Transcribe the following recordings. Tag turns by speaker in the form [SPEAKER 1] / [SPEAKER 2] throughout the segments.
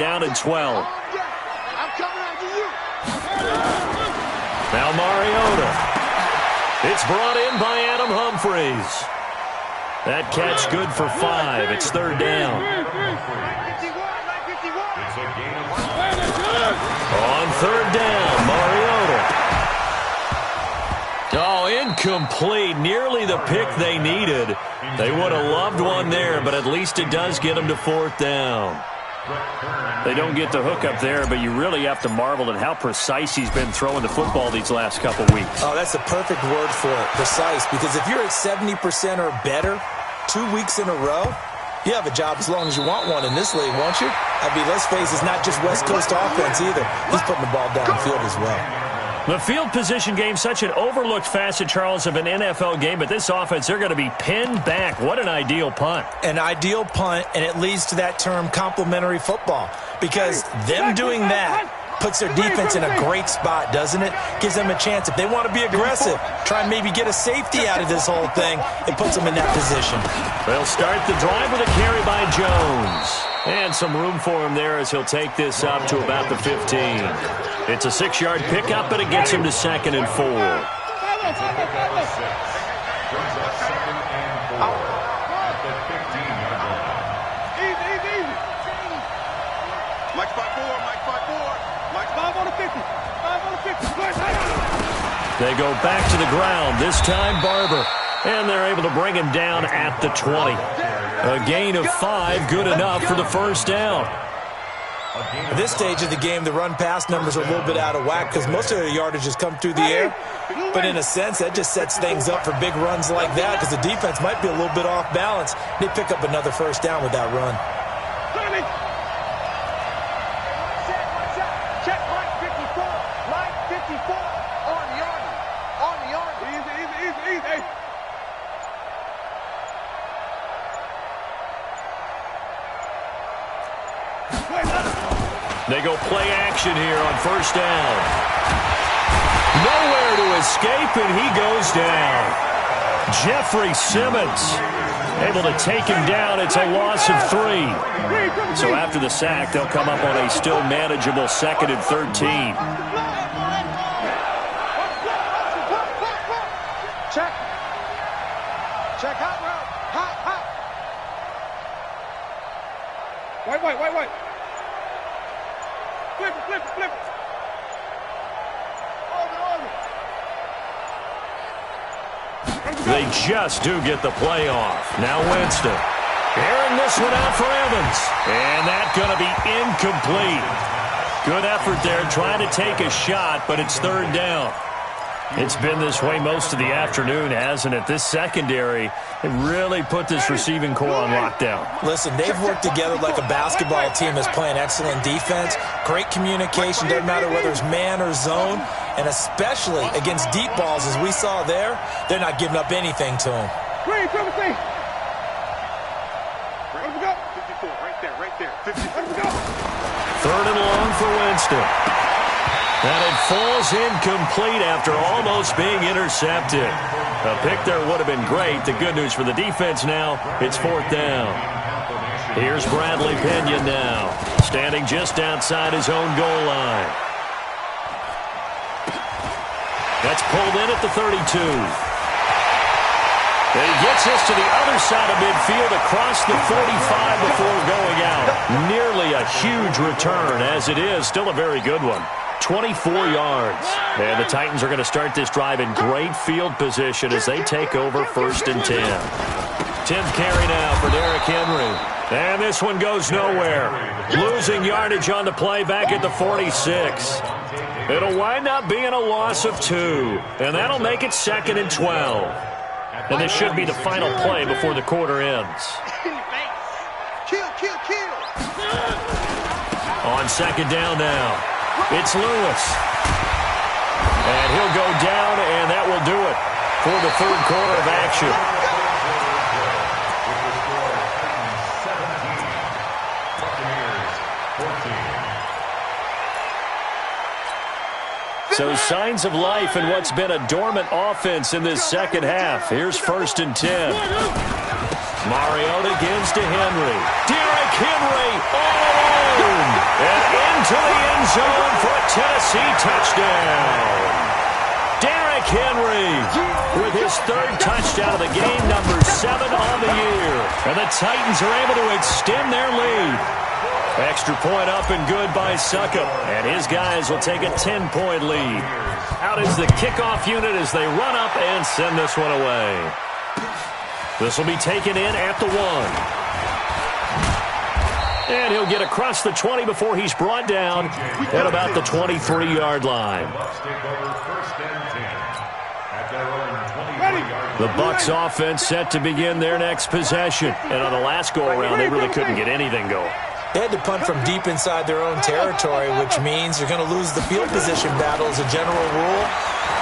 [SPEAKER 1] Down and 12.
[SPEAKER 2] I'm coming after you.
[SPEAKER 1] Now Mariota. It's brought in by Adam Humphries. That catch good for 5. It's third down. On third down, Mariota. Oh, incomplete. Nearly the pick they needed. They would have loved one there, but at least it does get them to fourth down. They don't get the hook up there, but you really have to marvel at how precise he's been throwing the football these last couple weeks.
[SPEAKER 3] Oh, that's the perfect word for it, precise, because if you're at 70% or better 2 weeks in a row, you have a job as long as you want one in this league, won't you? I mean, let's face it, it's not just West Coast offense either. He's putting the ball downfield as well.
[SPEAKER 1] The field position game, such an overlooked facet, Charles, of an NFL game, but this offense, they're going to be pinned back. What an ideal punt.
[SPEAKER 3] An ideal punt, and it leads to that term complementary football, because them doing that puts their defense in a great spot, doesn't it? Gives them a chance. If they want to be aggressive, try and maybe get a safety out of this whole thing, it puts them in that position.
[SPEAKER 1] They'll start the drive with a carry by Jones. And some room for him there as he'll take this up to about the 15. It's a 6-yard pickup, but it gets him to 2nd and 4.
[SPEAKER 2] Mike 5-4, Mike 5-4. Mike 5 on the 50. 5 on the 50.
[SPEAKER 1] They go back to the ground, this time Barber. And they're able to bring him down at the 20. A gain of 5, good enough for the first down.
[SPEAKER 3] At this stage of the game, the run-pass numbers are a little bit out of whack because most of their yardage has come through the air. But in a sense, that just sets things up for big runs like that because the defense might be a little bit off balance. They pick up another first down with that run.
[SPEAKER 2] Check Mike 54. Mike 54 on the army. On the army. Easy.
[SPEAKER 1] They go play action here on first down. Nowhere to escape, and he goes down. Jeffrey Simmons able to take him down. It's a loss of 3. So after the sack, they'll come up on a still manageable 2nd and 13.
[SPEAKER 2] Check hot route. Hot. White. Flip it.
[SPEAKER 1] They just do get the play off. Now Winston. Airing this one out for Evans. And that's going to be incomplete. Good effort there trying to take a shot, but it's third down. It's been this way most of the afternoon, hasn't it? This secondary, it really put this receiving core on lockdown.
[SPEAKER 3] Listen, they've worked together like a basketball team that's playing excellent defense. Great communication, doesn't matter whether it's man or zone. And especially against deep balls, as we saw there, they're not giving up anything to them.
[SPEAKER 2] Where we go? 54, right there. 54. Where we go?
[SPEAKER 1] Third and long for Winston. And it falls incomplete after almost being intercepted. A pick there would have been great. The good news for the defense now, it's fourth down. Here's Bradley Pinion now, standing just outside his own goal line. That's pulled in at the 32. And he gets us to the other side of midfield across the 45 before going out. Nearly a huge return as it is. Still a very good one. 24 yards. And the Titans are going to start this drive in great field position as they take over 1st and 10. 10th carry now for Derrick Henry. And this one goes nowhere. Losing yardage on the play back at the 46. It'll wind up being a loss of 2. And that'll make it 2nd and 12. And this should be the final play before the quarter ends.
[SPEAKER 2] Kill.
[SPEAKER 1] On 2nd down now. It's Lewis. And he'll go down, and that will do it for the third quarter of action. So signs of life in what's been a dormant offense in this second half. Here's 1st and 10. Mariota gives to Henry. Derrick Henry all alone. end zone for a Tennessee touchdown. Derrick Henry with his third touchdown of the game, number 7 on the year. And the Titans are able to extend their lead. Extra point up and good by Succop. And his guys will take a 10-point lead. Out is the kickoff unit as they run up and send this one away. This will be taken in at the 1. And he'll get across the 20 before he's brought down at about the 23-yard line. The Bucs offense set to begin their next possession. And on the last go-around, they really couldn't get anything going.
[SPEAKER 3] They had to punt from deep inside their own territory, which means you're going to lose the field position battle as a general rule.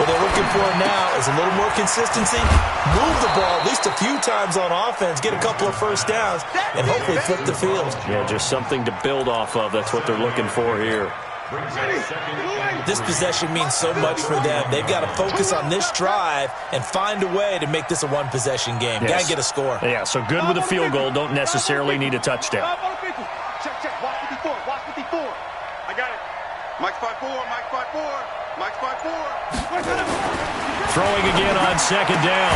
[SPEAKER 3] What they're looking for now is a little more consistency, move the ball at least a few times on offense, get a couple of first downs, and hopefully flip the field.
[SPEAKER 1] Yeah, just something to build off of. That's what they're looking for here.
[SPEAKER 3] This possession means so much for them. They've got to focus on this drive and find a way to make this a one-possession game.
[SPEAKER 1] Yes.
[SPEAKER 3] Got to get a score.
[SPEAKER 1] Yeah, so good with a field goal. Don't necessarily need a touchdown.
[SPEAKER 2] Check. Watch 54. Watch 54. I got it. Mike's 5-4. Mike's 5-4. Mike's 5-4.
[SPEAKER 1] Throwing again on second down.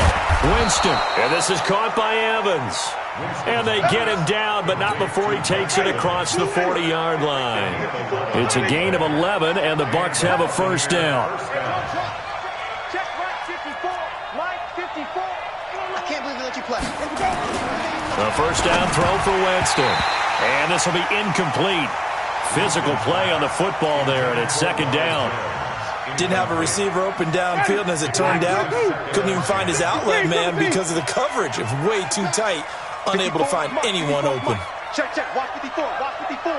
[SPEAKER 1] Winston. And this is caught by Evans. And they get him down, but not before he takes it across the 40-yard line. It's a gain of 11, and the Bucs have a first down.
[SPEAKER 2] Check Mike 54. Mike 54.
[SPEAKER 4] I can't believe they let you play.
[SPEAKER 1] A first down throw for Winston. And this will be incomplete. Physical play on the football there, and it's second down.
[SPEAKER 3] Didn't have a receiver open downfield, and as it turned out, couldn't even find his outlet man because of the coverage. It was way too tight, unable to find anyone open.
[SPEAKER 2] Check. Watch 54. Watch 54. Go.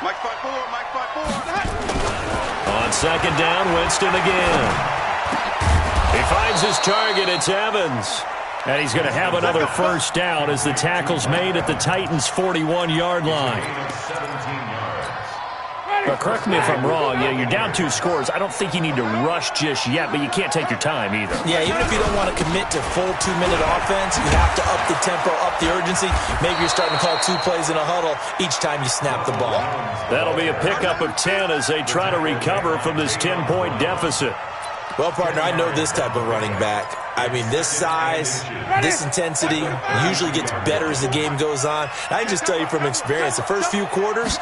[SPEAKER 2] Mike's 5-4. Mike's 5-4.
[SPEAKER 1] On second down, Winston again. He finds his target. It's Evans. And he's going to have another first down as the tackle's made at the Titans' 41-yard line. Now, correct me if I'm wrong. You're down 2 scores. I don't think you need to rush just yet, but you can't take your time either.
[SPEAKER 3] Yeah, even if you don't want to commit to full 2-minute offense, you have to up the tempo, up the urgency. Maybe you're starting to call 2 plays in a huddle each time you snap the ball.
[SPEAKER 1] That'll be a pickup of 10 as they try to recover from this 10-point deficit.
[SPEAKER 3] Well, partner, I know this type of running back. I mean, this size, this intensity usually gets better as the game goes on. I can just tell you from experience, the first few quarters,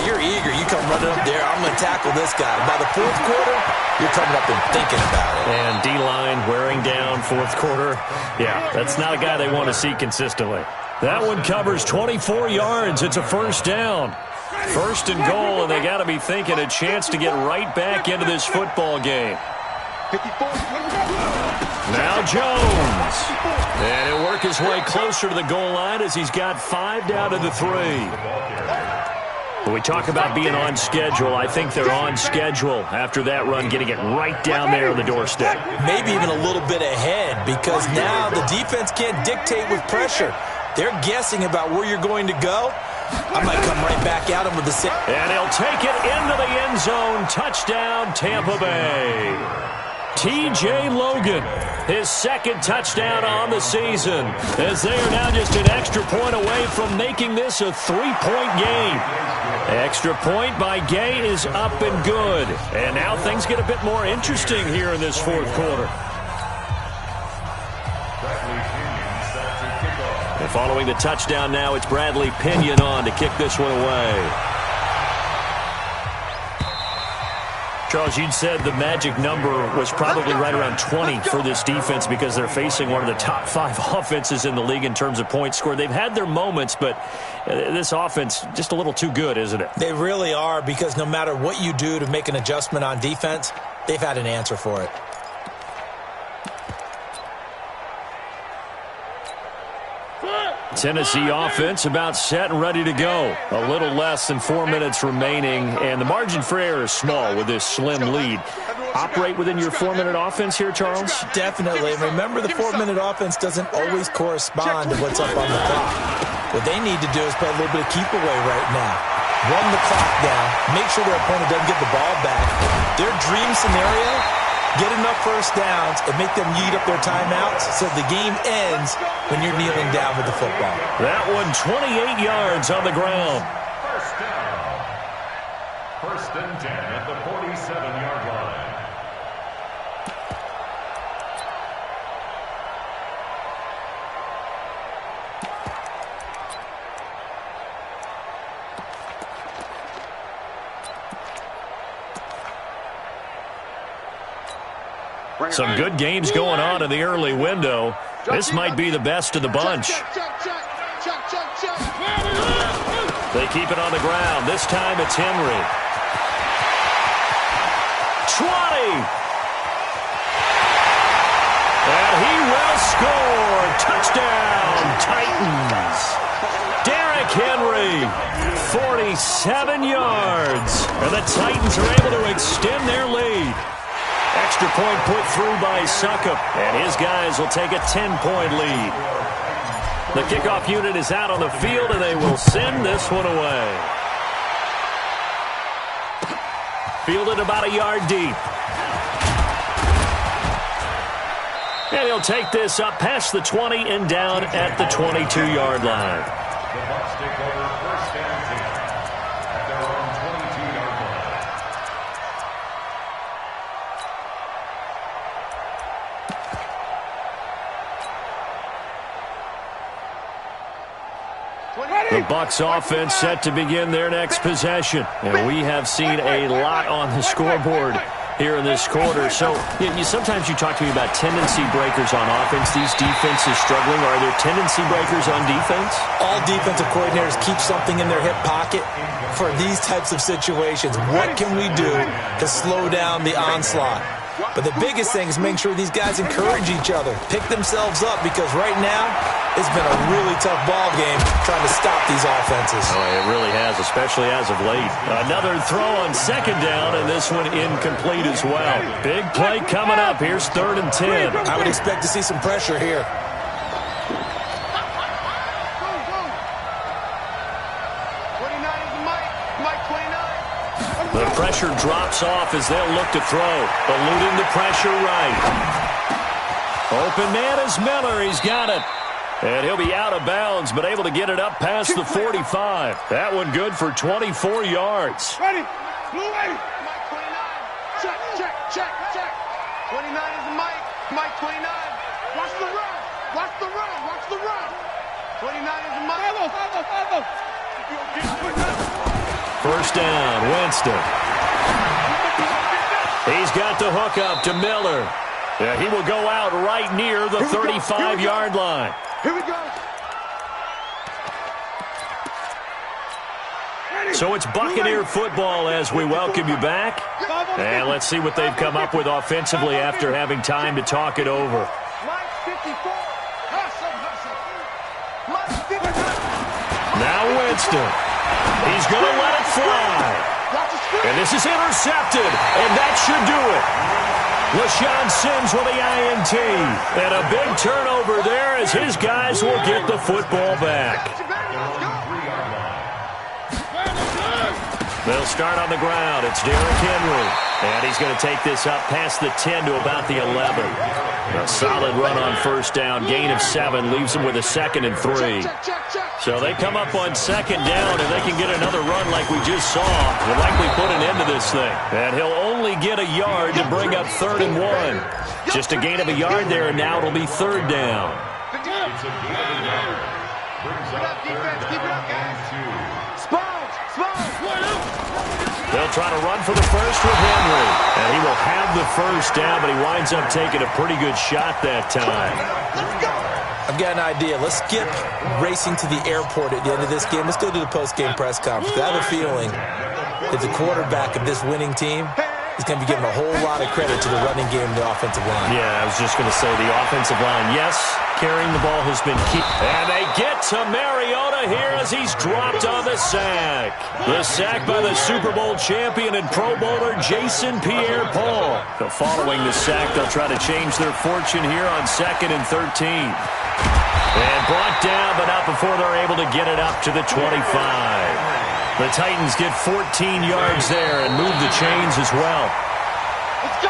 [SPEAKER 3] you're eager. You come running up there, I'm going to tackle this guy. By the 4th quarter, you're coming up and thinking about it.
[SPEAKER 1] And D-line wearing down 4th quarter. Yeah, that's not a guy they want to see consistently. That one covers 24 yards. It's a first down. First and goal, and they got to be thinking a chance to get right back into this football game.
[SPEAKER 2] 54.
[SPEAKER 1] Now Jones. And he'll work his way closer to the goal line as he's got 5 down to the 3. When we talk about being on schedule, I think they're on schedule after that run, getting it right down there on the doorstep.
[SPEAKER 3] Maybe even a little bit ahead, because now the defense can't dictate with pressure. They're guessing about where you're going to go. I might come right back at him with the same.
[SPEAKER 1] And he'll take it into the end zone. Touchdown, Tampa Bay. T.J. Logan, his 2nd touchdown on the season, as they are now just an extra point away from making this a 3-point game. Extra point by Gay is up and good. And now things get a bit more interesting here in this 4th quarter. And following the touchdown now, it's Bradley Pinion on to kick this one away. Charles, you'd said the magic number was probably right around 20 for this defense because they're facing one of the top 5 offenses in the league in terms of points scored. They've had their moments, but this offense just a little too good, isn't it?
[SPEAKER 3] They really are, because no matter what you do to make an adjustment on defense, they've had an answer for it.
[SPEAKER 1] Tennessee offense about set and ready to go. A little less than 4 minutes remaining, and the margin for error is small with this slim lead. Operate within your 4-minute offense here, Charles?
[SPEAKER 3] Definitely. And remember, the 4-minute offense doesn't always correspond to what's up on the clock. What they need to do is play a little bit of keep away right now. Run the clock down. Make sure their opponent doesn't get the ball back. Their dream scenario, get enough first downs and make them eat up their timeouts so the game ends when you're kneeling down with the football.
[SPEAKER 1] That one 28 yards on the ground.
[SPEAKER 5] down. First and 10 at the 47-yard line.
[SPEAKER 1] Some good games going on in the early window. This might be the best of the bunch. They keep it on the ground. This time it's Henry. 20. And he will score. Touchdown, Titans. Derrick Henry, 47 yards. And the Titans are able to extend their lead. Extra point put through by Succop, and his guys will take a 10-point lead. The kickoff unit is out on the field, and they will send this one away. Fielded about a yard deep. And he'll take this up past the 20 and down at the 22-yard line.
[SPEAKER 5] The Bucs take over first and 10 at their own 22-yard line.
[SPEAKER 1] The Bucs offense set to begin their next possession. And we have seen a lot on the scoreboard here in this quarter. So sometimes you talk to me about tendency breakers on offense. These defenses struggling. Are there tendency breakers on defense?
[SPEAKER 3] All defensive coordinators keep something in their hip pocket for these types of situations. What can we do to slow down the onslaught? But the biggest thing is making sure these guys encourage each other, pick themselves up, because right now it's been a really tough ball game trying to stop these offenses.
[SPEAKER 1] Oh, it really has, especially as of late. Another throw on second down, and this one incomplete as well. Big play coming up. Here's 3rd and 10.
[SPEAKER 3] I would expect to see some pressure here.
[SPEAKER 1] The pressure drops off as they'll look to throw. Eluding the pressure right. Open man is Miller. He's got it. And he'll be out of bounds, but able to get it up past the 45. That one good for 24 yards.
[SPEAKER 2] Ready. Blue ready. Mike 29. Check, check, check, check. 29 is Mike. Mike 29. Watch the run. Watch the run. Watch the run. 29 is Mike. Follow.
[SPEAKER 1] First down, Winston. He's got the hook up to Miller. Yeah, he will go out right near the 35-yard line.
[SPEAKER 2] Here we go.
[SPEAKER 1] So it's Buccaneer football as we welcome you back. And let's see what they've come up with offensively after having time to talk it over.
[SPEAKER 2] Mike 54. Hustle. Mike 54.
[SPEAKER 1] Now Winston. He's going to let it fly. And this is intercepted, and that should do it. LaShawn Sims with the INT. And a big turnover there as his guys will get the football back. They'll start on the ground. It's Derrick Henry. And he's going to take this up past the 10 to about the 11. A solid run on first down. Gain of 7 leaves him with a 2nd and 3. So they come up on second down, and they can get another run like we just saw. Will likely put an end to this thing. And he'll only get a yard to bring up 3rd and 1. Just a gain of a yard there, and now it'll be 3rd down.
[SPEAKER 5] It's a gain of a yard. Brings up 3rd down and 2.
[SPEAKER 1] They'll try to run for the first with Henry. And he will have the first down, but he winds up taking a pretty good shot that time.
[SPEAKER 3] I've got an idea. Let's skip racing to the airport at the end of this game. Let's go to the post-game press conference. I have a feeling that the quarterback of this winning team is going to be given a whole lot of credit to the running game and the offensive line.
[SPEAKER 1] Yeah, I was just going to say the offensive line, yes, carrying the ball has been key. And they get to Mariota here as he's dropped on the sack. The sack by the Super Bowl champion and Pro Bowler Jason Pierre-Paul. So following the sack, they'll try to change their fortune here on 2nd and 13. And brought down, but not before they're able to get it up to the 25. The Titans get 14 yards there and move the chains as well.
[SPEAKER 2] Let's go.